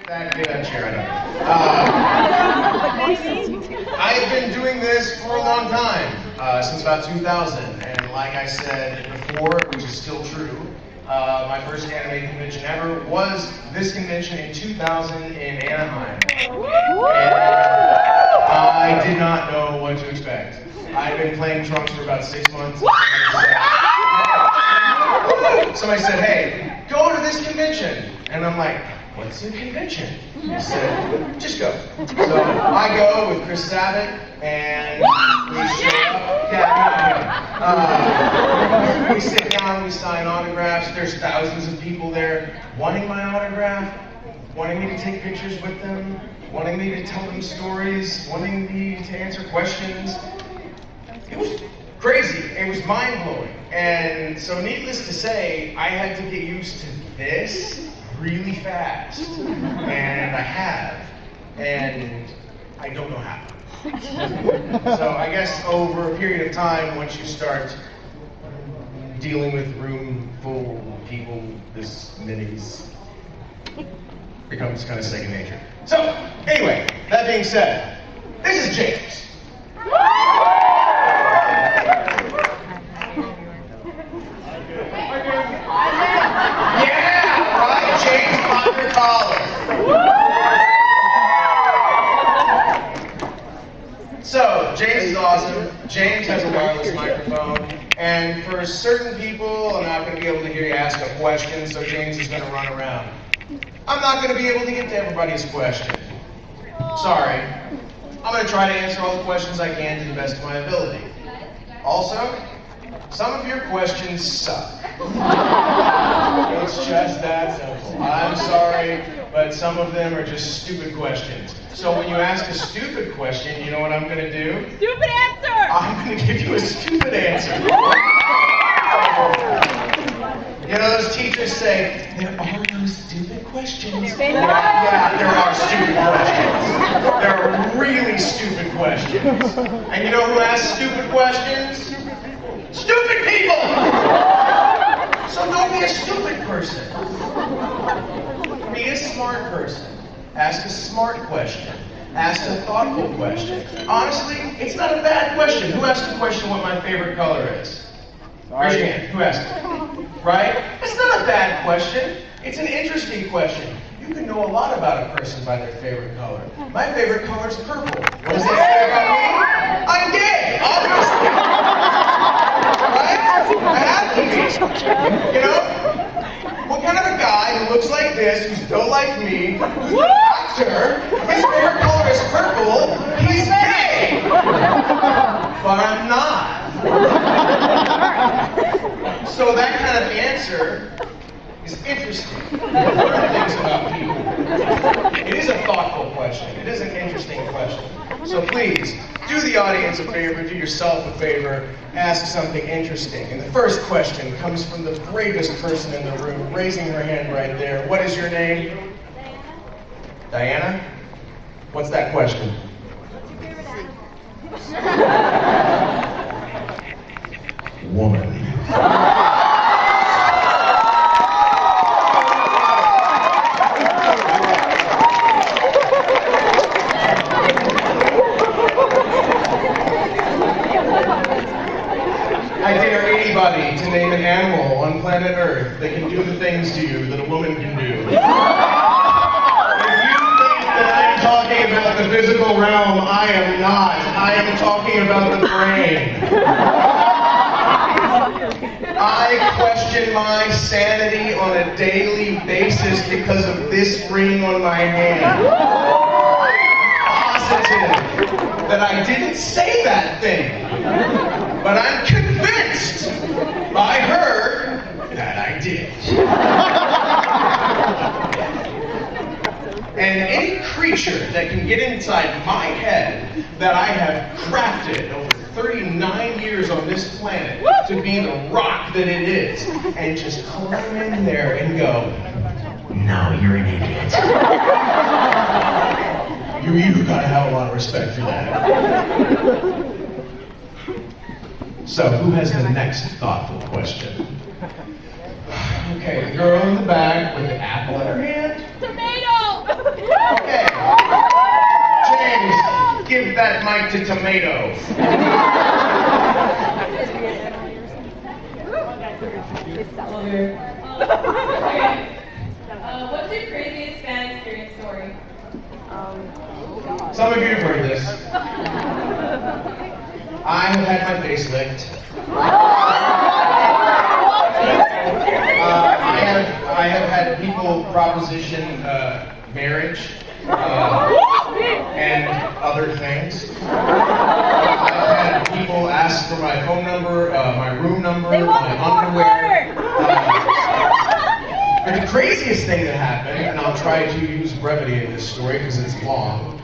Get that chair, I've been doing this for a long time, since about 2000, and like I said before, which is still true, my first anime convention ever was this convention in 2000 in Anaheim. And I did not know what to expect. I'd been playing Trunks for about 6 months. Somebody said, hey, go to this convention. And I'm like, what's a convention? He said, just go. So I go with Chris Sabat, and we show up. Yeah, we sit down, we sign autographs. There's thousands of people there wanting my autograph, wanting me to take pictures with them, wanting me to tell them stories, wanting me to answer questions. It was crazy. It was mind-blowing. And so needless to say, I had to get used to this really fast. And I have. And I don't know how. So I guess over a period of time, once you start dealing with a room full of people, this minis, becomes kind of second nature. So anyway, that being said, this is James. James Potter Collins. So, James is awesome. James has a wireless microphone. And for certain people, I'm not going to be able to hear you ask a question, so James is going to run around. I'm not going to be able to get to everybody's question. Sorry. I'm going to try to answer all the questions I can to the best of my ability. Also, some of your questions suck. It's just that simple. I'm sorry, but some of them are just stupid questions. So when you ask a stupid question, you know what I'm going to do? Stupid answer! I'm going to give you a stupid answer. You know, those teachers say, there are no stupid questions. Yeah, there are stupid questions. There are really stupid questions. And you know who asks stupid questions? Stupid people! So don't be a stupid person. Be a smart person. Ask a smart question. Ask a thoughtful question. Honestly, it's not a bad question. Who asked the question what my favorite color is? Raise your hand. Who asked it? Right? It's not a bad question. It's an interesting question. You can know a lot about a person by their favorite color. My favorite color is purple. What does that say about me? I'm gay, obviously. Right? I have to be. You know? What kind of a guy who looks like this, who's built like me, who's an actor, his favorite color is purple, he's gay! But I'm not. So that kind of answer is interesting. You learn things about people. It is a thoughtful question. It is an interesting question. So please, do the audience a favor, do yourself a favor, ask something interesting. And the first question comes from the bravest person in the room, raising her hand right there. What is your name? Diana? What's that question? What's your favorite animal? Woman. I dare anybody to name an animal on planet Earth that can do the things to you that a woman can do. If you think that I'm talking about the physical realm, I am not. I am talking about the brain. I question my sanity on a daily basis because of this ring on my hand. I'm positive that I didn't say that thing. But I'm convinced by her that I did. And any creature that can get inside my head that I have crafted over 39 years on this planet to be the rock that it is, and just climb in there and go, no, you're an idiot. You gotta have a lot of respect for that. So, who has the next thoughtful question? Okay, the girl in the back with the apple in her hand. Tomato! that mic to Tomato. What's your craziest fan experience story? Some of you have heard this. I have had my face licked. I have had people proposition marriage and other things. I've had people ask for my phone number, my room number, my underwear. But the craziest thing that happened, and I'll try to use brevity in this story because it's long.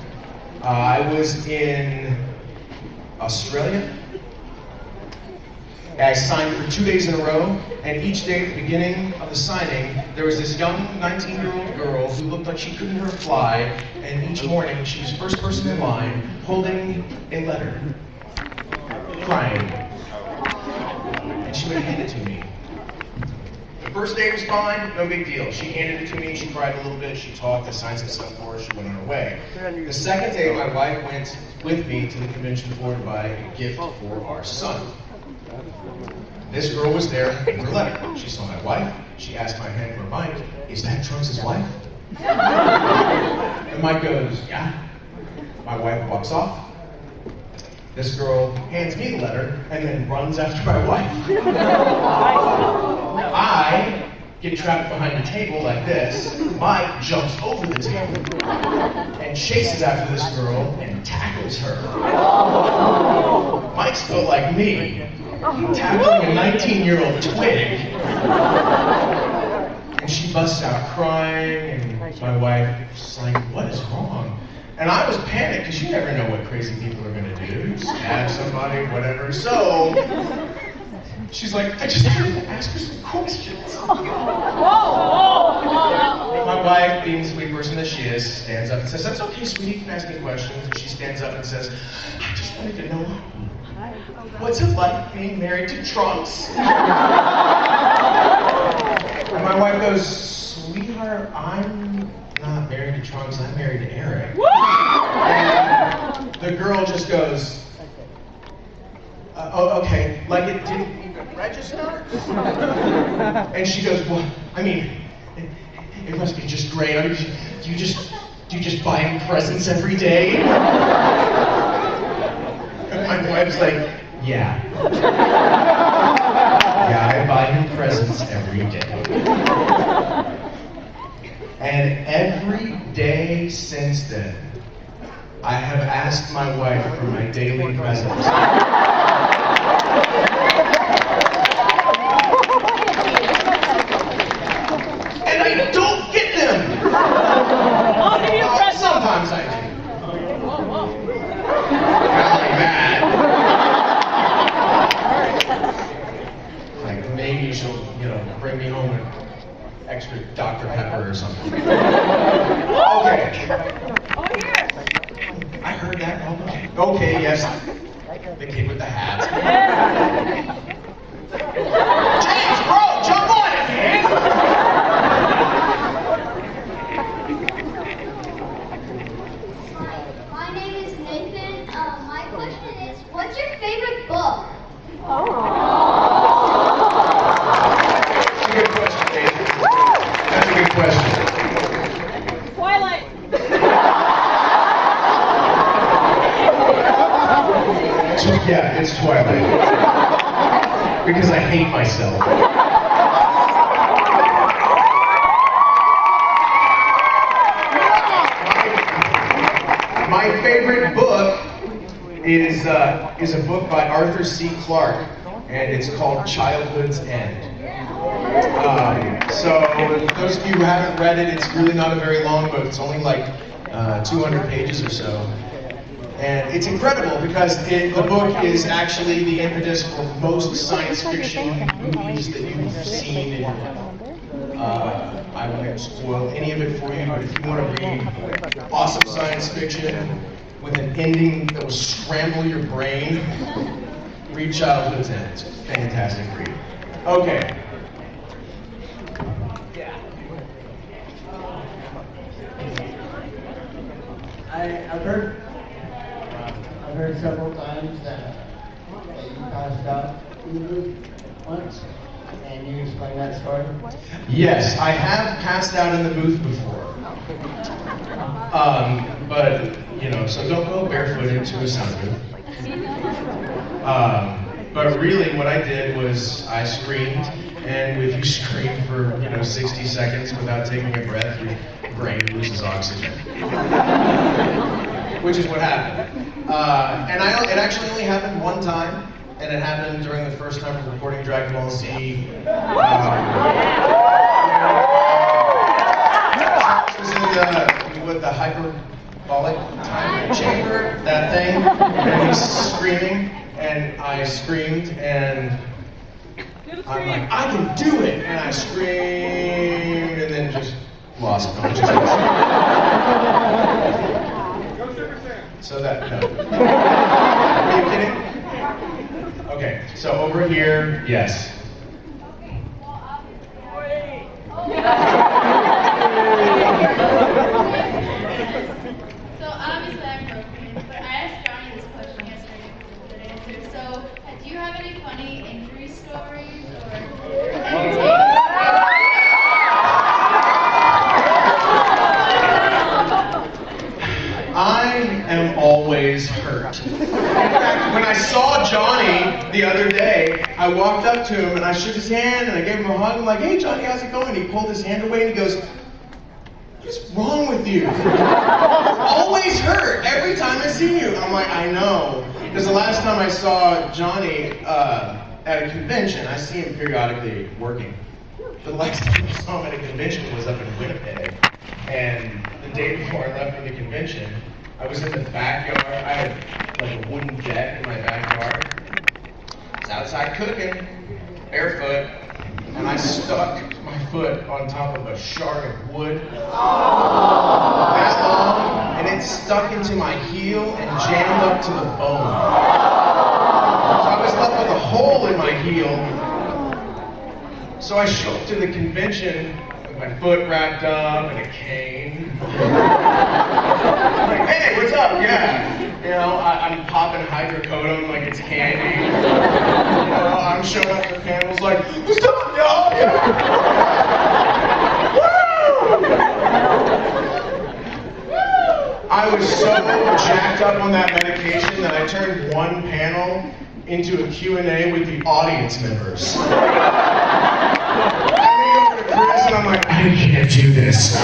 I was in Australia. I signed for 2 days in a row, and each day at the beginning of the signing, there was this young 19-year-old girl who looked like she couldn't hurt a fly, and each morning she was the first person in line holding a letter, crying. And she would hand it to me. The first day was fine, no big deal. She handed it to me, she cried a little bit, she talked, I signed some stuff for her, she went on her way. The second day, my wife went with me to the convention floor to buy a gift for our son. This girl was there in her letter. She saw my wife, she asked my hand for Mike, is that Trunks' wife? And Mike goes, yeah. My wife walks off. This girl hands me the letter and then runs after my wife. I get trapped behind a table like this. Mike jumps over the table and chases after this girl and tackles her. Mike's built like me, tackling a 19-year-old twig. And she busts out crying, and my wife's like, what is wrong? And I was panicked, because you never know what crazy people are going to do. Stab somebody, whatever. So, she's like, I just wanted to ask her some questions. My wife, being the sweet person that she is, stands up and says, that's okay, sweetie, you can ask me questions. And she stands up and says, I just wanted to know, what's it like being married to Trunks? And my wife goes, sweetheart, I'm not married to Trunks, I'm married to Eric. And the girl just goes, oh, okay, like it didn't even register? And she goes, well, I mean, it must be just great. I mean, do you just buy him presents every day? And my wife's like, yeah. Yeah, I buy him presents every day. And every day since then, I have asked my wife for my daily presents. And I don't get them! Sometimes I do. Not like that. Like maybe she'll, bring me home an extra Dr. Pepper or something. Okay. I heard that. Okay, yes. The kid with the hat. James, bro, jump on it, man! My name is Nathan. My question is, what's your favorite book? That's a good question, Nathan. That's a good question. Twilight. Yeah, it's Twilight. Because I hate myself. My favorite book is a book by Arthur C. Clarke, and it's called Childhood's End. So those of you who haven't read it, it's really not a very long book. It's only like 200 pages or so. And it's incredible because the book is actually the impetus for most science fiction movies that you've seen. I won't spoil any of it for you, but if you want to read awesome science fiction with an ending that will scramble your brain, read Childhood's End. It's a fantastic read. Okay. I've heard I've heard several times that you passed out in the booth once. Can you explain that story? Yes, I have passed out in the booth before. But, you know, so don't go barefoot into a sound booth. But really what I did was I screamed, and if you scream for, 60 seconds without taking a breath, your brain loses oxygen. Which is what happened. It actually only happened one time, and it happened during the first time of recording Dragon Ball Z. It was in the hyperbolic time chamber, that thing, and he's screaming, and I screamed, and I'm like, I can do it! And I screamed, and then just lost consciousness. So that, no. Are you kidding? Okay, so over here, yes. So obviously I'm broken, but I asked Johnny this question yesterday and he didn't answer. So do you have any funny injury stories or I am always hurt. In fact, when I saw Johnny the other day, I walked up to him and I shook his hand and I gave him a hug. I'm like, hey Johnny, how's it going? He pulled his hand away and he goes, what's wrong with you? You're always hurt every time I see you. I'm like, I know. Because the last time I saw Johnny at a convention, I see him periodically working. But the last time I saw him at a convention was up in Winnipeg. And the day before I left for the convention, I was in the backyard. I had like a wooden deck in my backyard. I was outside cooking, barefoot, and I stuck my foot on top of a shard of wood. That long, and it stuck into my heel and jammed up to the bone. So I was left with a hole in my heel. So I showed up to the convention with my foot wrapped up in a cane. I'm like, hey, what's up? Yeah. I'm popping hydrocodone like it's candy. I'm showing up to panels like, what's up, y'all? I was so jacked up on that medication that I turned one panel into a Q&A with the audience members. And I'm like, I can't do this.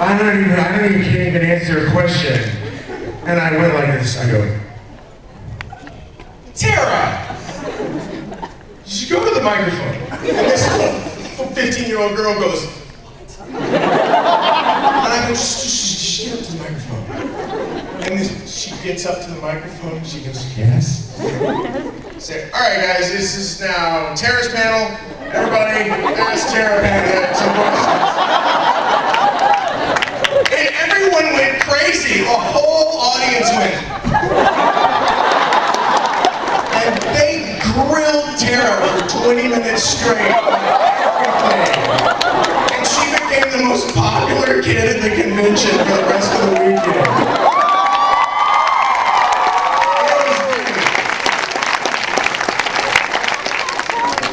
I can't even answer a question. And I went like this. I go, Tara, you go to the microphone. And this 15-year-old girl goes, what? And I go, just get up to the microphone. And she gets up to the microphone and she goes, yes. Say, all right, guys, this is now Tara's panel. Everybody, ask Tara some questions. And everyone went crazy. The whole audience went. And they grilled Tara for 20 minutes straight on everything. And she became the most popular kid at the convention for the rest of the weekend.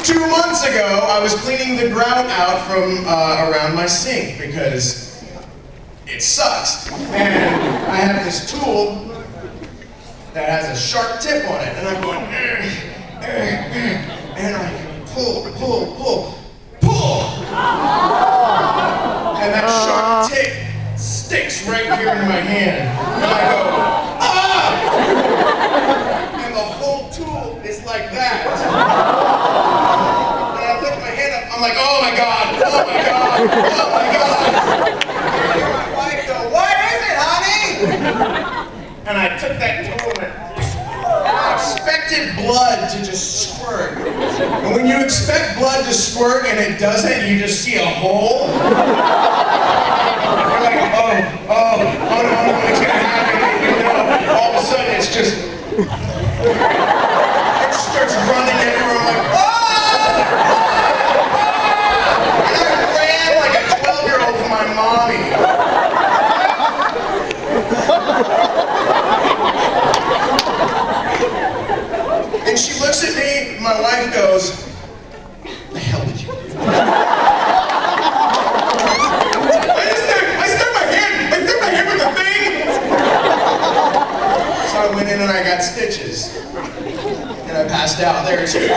2 months ago, I was cleaning the grout out from around my sink because it sucks. And I have this tool that has a sharp tip on it, and I'm going, and I pull. And that sharp tip sticks right here in my hand. And I go, ah! And the whole tool is like that. I'm like, oh my God. And my wife goes, what is it, honey? And I took that tool and I expected blood to just squirt. And when you expect blood to squirt and it doesn't, you just see a hole. You're like, oh no, it's gonna happen. All of a sudden it's just, it starts running everywhere. I'm like, oh! My mommy. and then I got stitches. And I passed out there too.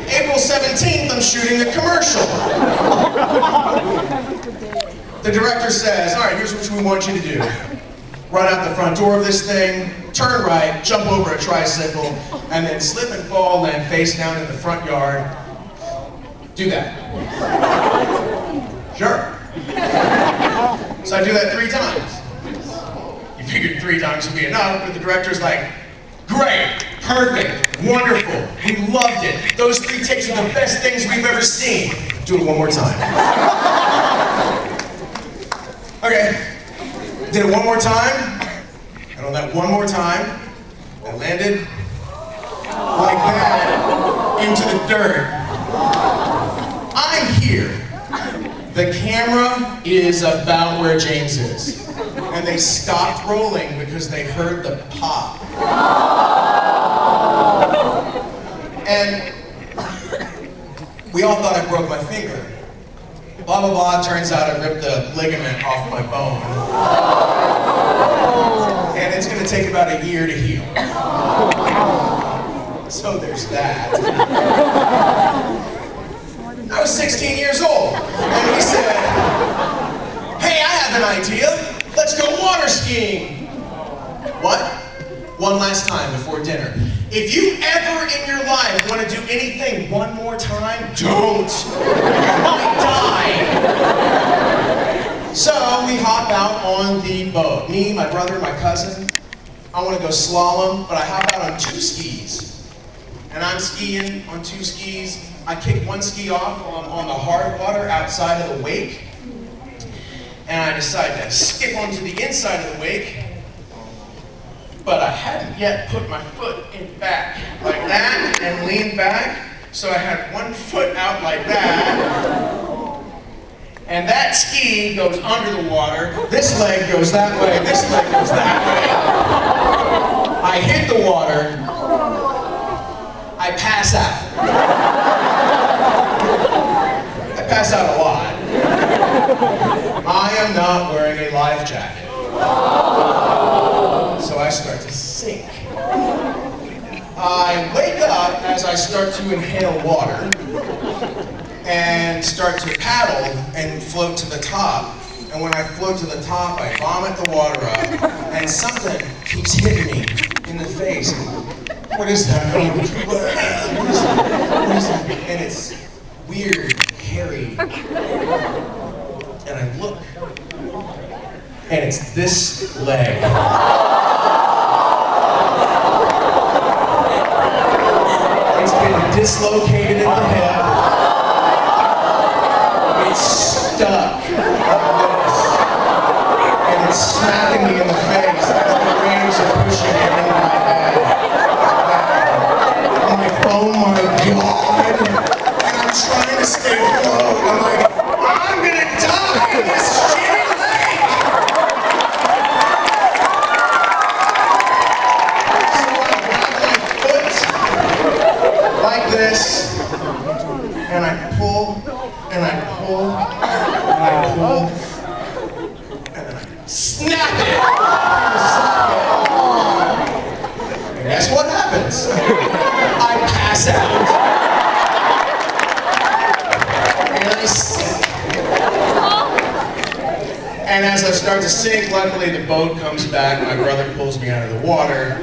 April 17th, I'm shooting a commercial. The director says, all right, here's what we want you to do. Run out the front door of this thing, turn right, jump over a tricycle, and then slip and fall, land face down in the front yard. Do that. Sure. So I do that 3 times. You figured 3 times would be enough, but the director's like, great, perfect, wonderful, we loved it. Those 3 takes are the best things we've ever seen. Do it one more time. Okay, did it one more time, and on that one more time, I landed like that into the dirt. I'm here. The camera is about where James is. And they stopped rolling because they heard the pop. And we all thought I broke my finger. Blah, blah, blah, turns out I ripped the ligament off my bone. And it's gonna take about a year to heal. So there's that. I was 16 years old, and we said, hey, I have an idea. Let's go water skiing. What? One last time before dinner. If you ever in your life want to do anything one more time, don't. You might die. So we hop out on the boat. Me, my brother, my cousin. I want to go slalom, but I hop out on 2 skis. And I'm skiing on 2 skis. I kick 1 ski off on the hard water outside of the wake. And I decide to skip onto the inside of the wake. But I hadn't yet put my foot in back like that and leaned back. So I had 1 foot out like that. And that ski goes under the water. This leg goes that way. This leg goes that way. I hit the water. I pass out. I pass out a lot. I am not wearing a life jacket. So I start to sink. I wake up as I start to inhale water and start to paddle and float to the top. And when I float to the top, I vomit the water up, and something keeps hitting me in the face. What is that? What is that? What is that? And it's weird, hairy. And I look, and it's this leg. It's been dislocated in the hip. It's stuck like this. And it's smacking me in the face as the rains are pushing it into my head. I'm like, oh my God. And I'm trying to stay afloat. I'm like, I'm gonna die in this shitty lake. So I grab my foot like this, and I pull, and I pull, and I pull, and then I snap it. And guess what happens? I pass out. And I sink. And as I start to sink, luckily the boat comes back. My brother pulls me out of the water.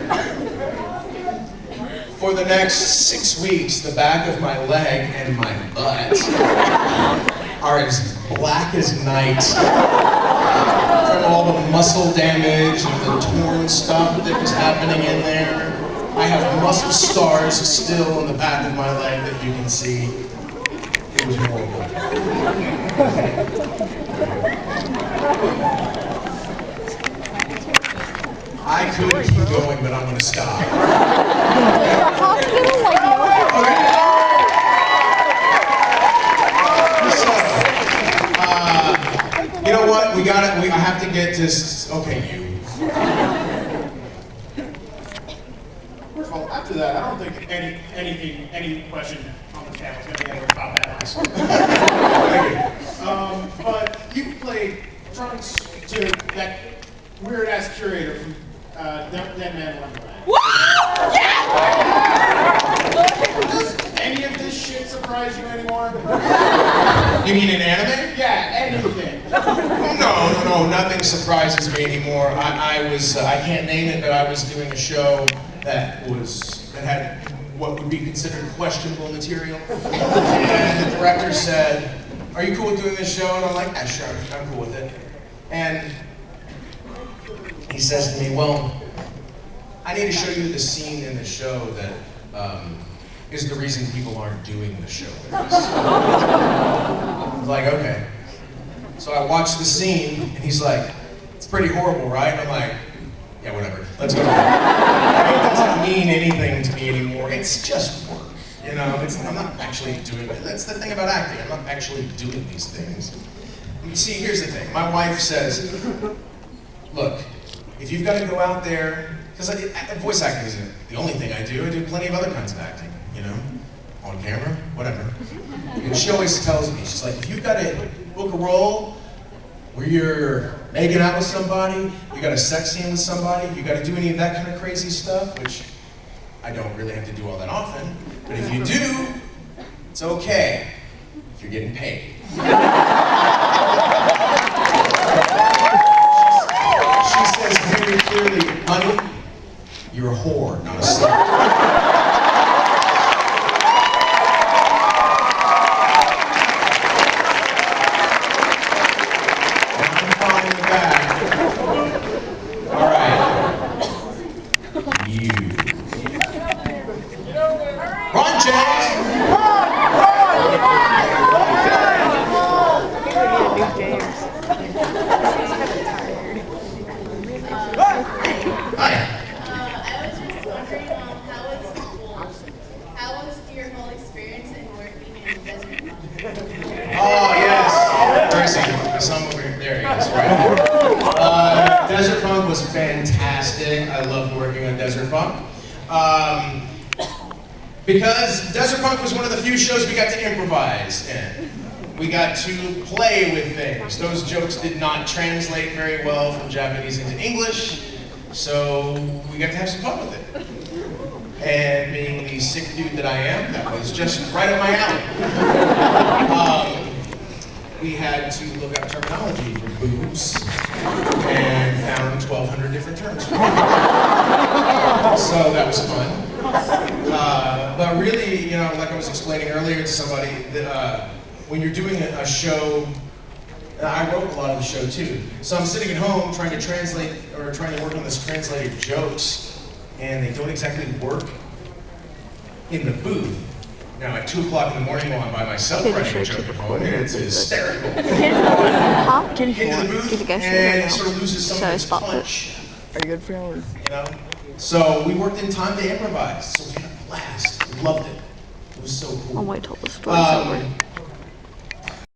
For the next 6 weeks, the back of my leg and my butt are as black as night from all the muscle damage and the torn stuff that was happening in there. I have muscle scars still on the back of my leg that you can see. It was horrible. I could keep going, but I'm going to stop. You know what? I have to get this. Okay, you. First of all, after that, I don't think any question on the panel is going to be able to top that last one. But you played trunks to that weird ass curator from Dead Man Wonderland. Does any of this shit surprise you anymore? You mean in anime? Yeah, anything. No, nothing surprises me anymore. I can't name it, but I was doing a show that had what would be considered questionable material. And the director said, "Are you cool with doing this show?" And I'm like, "Yeah, sure, I'm cool with it." And he says to me, "Well, I need to show you the scene in the show that is the reason people aren't doing the show." I was like, okay. So I watched the scene, and he's like, "It's pretty horrible, right?" And I'm like, "Yeah, whatever. Let's go." It doesn't mean anything to me anymore. It's just work, you know. I'm not actually doing it. That's the thing about acting. I'm not actually doing these things. See, here's the thing. My wife says, "Look, if you've got to go out there," because voice acting isn't the only thing I do. I do plenty of other kinds of acting, you know, on camera, whatever. And she always tells me, she's like, "If you've got to book a role where you're making out with somebody, you got a sex scene with somebody, you got to do any of that kind of crazy stuff," which I don't really have to do all that often, but if you do, it's okay if you're getting paid. She says very clearly, "Honey, you're a whore, not a slut." I'm fine with that. All right. You. Ron James! Hi. I was just wondering, how was your whole experience in working in Desert Punk? Oh, yes. Where is he? I saw him over here. There he is, right. Desert Punk was fantastic. I loved working on Desert Punk. Because Desert Punk was one of the few shows we got to improvise in. We got to play with things. Those jokes did not translate very well from Japanese into English, so we got to have some fun with it. And being the sick dude that I am, that was just right up my alley. We had to look up terminology for boobs and found 1,200 different terms for it. So that was fun. But really, you know, like I was explaining earlier to somebody, when you're doing a show, I wrote a lot of the show too. So I'm sitting at home trying to translate, or trying to work on this translated jokes, and they don't exactly work in the booth. Now at 2 o'clock in the morning while I'm by myself writing a joke at home, it's hysterical. Into the booth, and it sort of loses some of its punch. Are you good for hours? You know? So we worked in time to improvise, so we had a blast. We loved it. It was so cool. I'll wait till the story's over.